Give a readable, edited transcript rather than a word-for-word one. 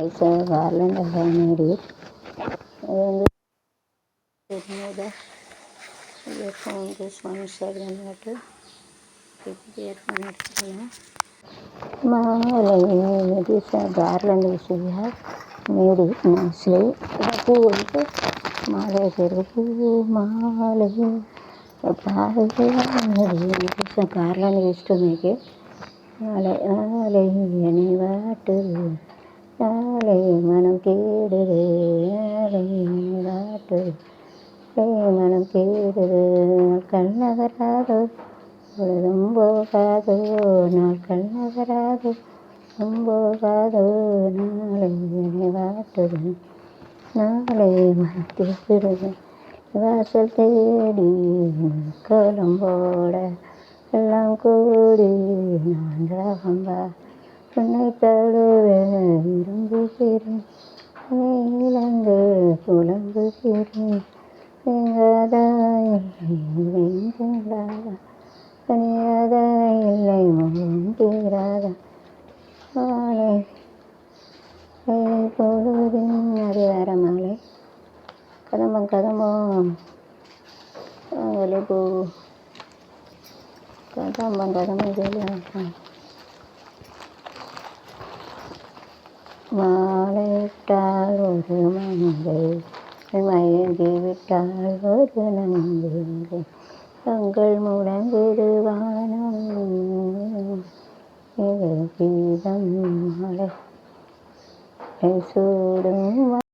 ஐசா கார்லண்ட் மேடு அது வந்து தெரியாத இயர்ஃபோன் ஸ்பான்சர் பண்ணிட்டு இயர்ஃபோன் எடுத்துக்கலாம். மாலை மெடிசா கார்லண்ட் விஷயா மேடு மோஸ்ட்லி பூ வந்து மாலை பேர் பூ மாலை மெடிசா garland use to make it. நாளை நாளை என்னை வாட்டு நாளை மனம் கேடுது நாளை என்னை வாட்டு மனம் கேடுது நாட்கள் நகராதோ பொழுதும் போகாதோ நாட்கள் நகராதோ போகாதோ நாளை என்னை வாட்டுது நாளை மனம் கேடுது வாசல் தேடி கோலம் போட எல்லாம் கூடி நான் ராகம்பா உன்னை தழுவ விரும்புகிறேன் இழந்து புலம்புகிறேன் எங்காதா இல்லை தனியாதா இல்லை முகம் தீராதா மாலை பொழுதின் அது வேற மாலை கதம்பம் கதம்பம் பூ கதம்பம் கதம்பம் மாலையிட்டால் ஒரு மங்கை மயங்கி விட்டால் ஒரு நங்கை தங்கள் முழங்குது வானம் இது கீதம் மலை சூடும்